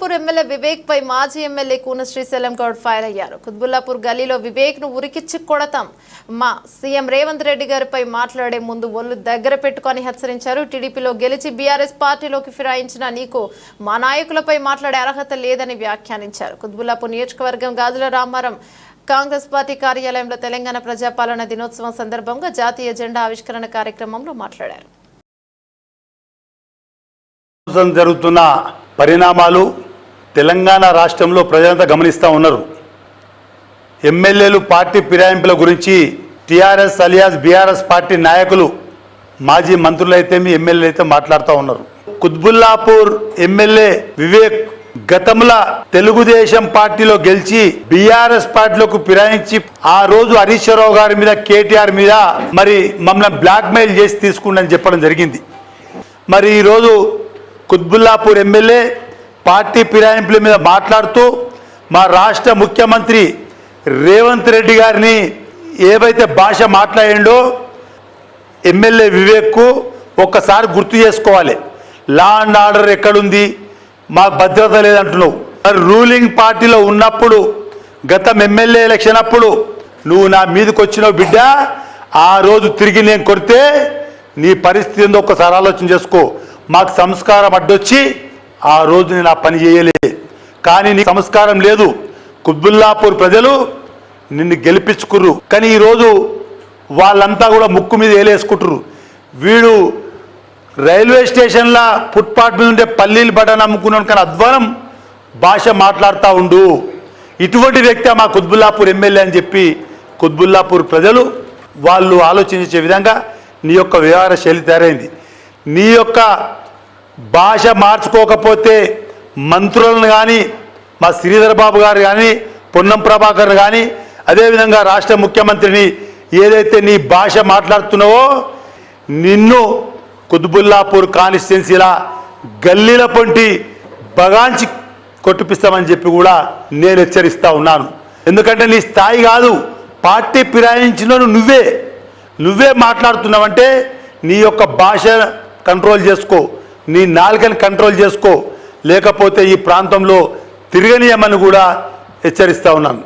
Quthbullapur MLA Vivek పై మాజీ MLA Koona Srisailam Goud fire అయ్యారు. కుత్బుల్లాపూర్ గల్లీలో వివేక్ ను ఉరికిచ్చి కొడతాం, మా సీఎం రేవంత్ రెడ్డి గారిపై మాట్లాడే ముందు ఒళ్ళు దగ్గర పెట్టుకొని హెచ్చరించారు. టీడీపీలో గెలిచి బీఆర్ఎస్ పార్టీలోకి ఫిరాయించిన నీకు మా నాయకులపై మాట్లాడే అర్హత లేదని వ్యాఖ్యానించారు. కుత్బుల్లాపూర్ నియోజకవర్గం గాజుల రామారం కాంగ్రెస్ పార్టీ కార్యాలయంలో తెలంగాణ ప్రజాపాలన దినోత్సవం సందర్భంగా జాతీయ జెండా ఆవిష్కరణ కార్యక్రమంలో మాట్లాడారు. జరుగుతున్న పరిణామాలు తెలంగాణ రాష్ట్రంలో ప్రజలంతా గమనిస్తూ ఉన్నారు. ఎమ్మెల్యేలు పార్టీ ఫిరాయింపుల గురించి టీఆర్ఎస్ అలియాస్ బీఆర్ఎస్ పార్టీ నాయకులు మాజీ మంత్రులు అయితే ఎమ్మెల్యేలు అయితే మాట్లాడుతూ ఉన్నారు. కుత్బుల్లాపూర్ ఎమ్మెల్యే వివేక్ గతంలో తెలుగుదేశం పార్టీలో గెలిచి బీఆర్ఎస్ పార్టీలోకి ఫిరాయించి ఆ రోజు హరీష్ రావు గారి మీద కేటీఆర్ మీద మరి మమ్మల్ని బ్లాక్మెయిల్ చేసి తీసుకుందని చెప్పడం జరిగింది. మరి ఈరోజు కుత్బుల్లాపూర్ ఎమ్మెల్యే పార్టీ ఫిరాయింపుల మీద మాట్లాడుతూ మా రాష్ట్ర ముఖ్యమంత్రి రేవంత్ రెడ్డి గారిని ఏవైతే భాష మాట్లాడిండో ఎమ్మెల్యే వివేక్కు ఒక్కసారి గుర్తు చేసుకోవాలి. లా అండ్ ఆర్డర్ ఎక్కడుంది, మా భద్రత లేదంటున్నావు. మరి రూలింగ్ పార్టీలో ఉన్నప్పుడు గతం ఎమ్మెల్యే ఎలక్షన్ అప్పుడు నువ్వు నా మీదకి వచ్చినావు బిడ్డ. ఆ రోజు తిరిగి నేను కొడితే నీ పరిస్థితి ఏందో ఒక్కసారి ఆలోచన చేసుకో. మాకు సంస్కారం అడ్డొచ్చి ఆ రోజు నేను ఆ పని చేయలే, కానీ నీ సంస్కారం లేదు. కుత్బుల్లాపూర్ ప్రజలు నిన్ను గెలిపించుకుర్రు, కానీ ఈరోజు వాళ్ళంతా కూడా ముక్కు మీద ఏలేసుకుంటారు. వీడు రైల్వే స్టేషన్లో ఫుట్పాత్ మీద ఉండే పల్లీలు బటన్ అమ్ముకున్నాను కానీ అధ్వానం భాష మాట్లాడుతూ ఉండు. ఇటువంటి వ్యక్తి మా కుత్బుల్లాపూర్ ఎమ్మెల్యే అని చెప్పి కుత్బుల్లాపూర్ ప్రజలు వాళ్ళు ఆలోచించే విధంగా నీ యొక్క వ్యవహార శైలి తయారైంది. నీ యొక్క భాష మార్చుకోకపోతే మంత్రులను కానీ మా శ్రీధర్ బాబు గారు కానీ పొన్నం ప్రభాకర్ కానీ అదేవిధంగా రాష్ట్ర ముఖ్యమంత్రిని ఏదైతే నీ భాష మాట్లాడుతున్నావో నిన్ను కుత్బుల్లాపూర్ కాన్స్టిట్యున్సీలా గల్లీల పొంటి బగాంచి కొట్టిపిస్తామని చెప్పి కూడా నేను హెచ్చరిస్తూ ఉన్నాను. ఎందుకంటే నీ స్థాయి కాదు, పార్టీ ఫిరాయించిన నువ్వే మాట్లాడుతున్నావంటే నీ యొక్క భాష కంట్రోల్ చేసుకో, నీ నాలుకని కంట్రోల్ చేసుకో, లేకపోతే ఈ ప్రాంతంలో తిరగనీయమని కూడా హెచ్చరిస్తూ ఉన్నాను.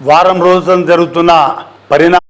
వారం రోజులు జరుగుతున్న పరిణామం